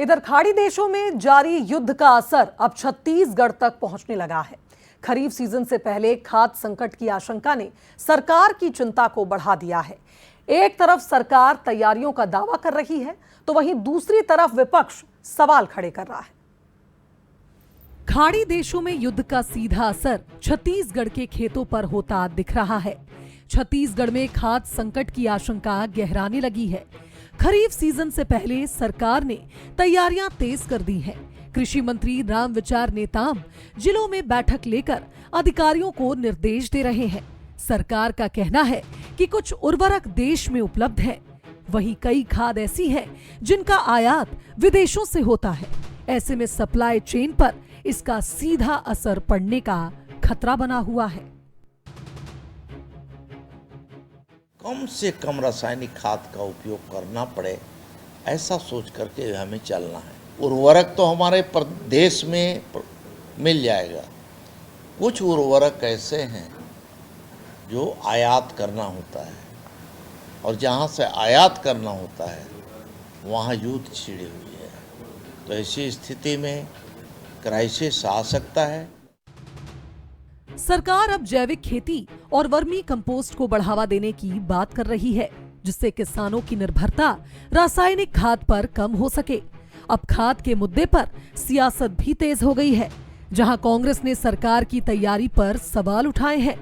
इधर खाड़ी देशों में जारी युद्ध का असर अब छत्तीसगढ़ तक पहुंचने लगा है। खरीफ सीजन से पहले खाद्य संकट की आशंका ने सरकार की चिंता को बढ़ा दिया है। एक तरफ सरकार तैयारियों का दावा कर रही है, तो वहीं दूसरी तरफ विपक्ष सवाल खड़े कर रहा है। खाड़ी देशों में युद्ध का सीधा असर छत्तीसगढ़ के खेतों पर होता दिख रहा है। छत्तीसगढ़ में खाद्य संकट की आशंका गहराने लगी है। खरीफ सीजन से पहले सरकार ने तैयारियां तेज कर दी हैं। कृषि मंत्री रामविचार नेताम जिलों में बैठक लेकर अधिकारियों को निर्देश दे रहे हैं। सरकार का कहना है कि कुछ उर्वरक देश में उपलब्ध है, वहीं कई खाद ऐसी है जिनका आयात विदेशों से होता है। ऐसे में सप्लाई चेन पर इसका सीधा असर पड़ने का खतरा बना हुआ है। कम से कम रासायनिक खाद का उपयोग करना पड़े, ऐसा सोच करके हमें चलना है। उर्वरक तो हमारे देश में मिल जाएगा। कुछ उर्वरक ऐसे हैं जो आयात करना होता है, और जहाँ से आयात करना होता है वहाँ युद्ध छिड़ी हुई है। तो ऐसी स्थिति में क्राइसिस आ सकता है। सरकार अब जैविक खेती और वर्मी कंपोस्ट को बढ़ावा देने की बात कर रही है, जिससे किसानों की निर्भरता रासायनिक खाद पर कम हो सके। अब खाद के मुद्दे पर सियासत भी तेज हो गई है, जहां कांग्रेस ने सरकार की तैयारी पर सवाल उठाए हैं।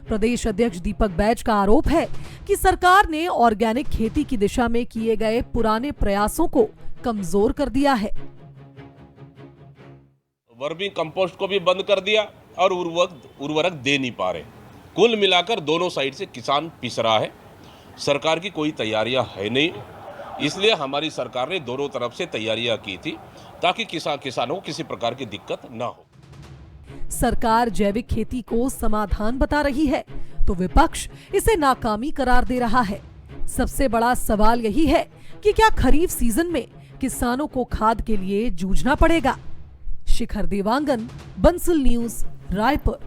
प्रदेश अध्यक्ष दीपक बैज का आरोप है कि सरकार ने ऑर्गेनिक खेती की दिशा में किए गए पुराने प्रयासों को कमजोर कर दिया है। वर्मी कंपोस्ट को भी बंद कर दिया और उर्वरक दे नहीं पा रहे। कुल मिलाकर दोनों साइड से किसान पिस रहा है। सरकार की कोई तैयारियां है नहीं, इसलिए हमारी सरकार ने दोनों तरफ से तैयारियां की थी ताकि किसानों को किसी प्रकार की दिक्कत ना हो। सरकार जैविक खेती को समाधान बता रही है, तो विपक्ष इसे नाकामी करार दे रहा है। सबसे बड़ा सवाल यही है कि क्या खरीफ सीजन में किसानों को खाद के लिए जूझना पड़ेगा। शिखर देवांगन, बंसल न्यूज, रायपुर।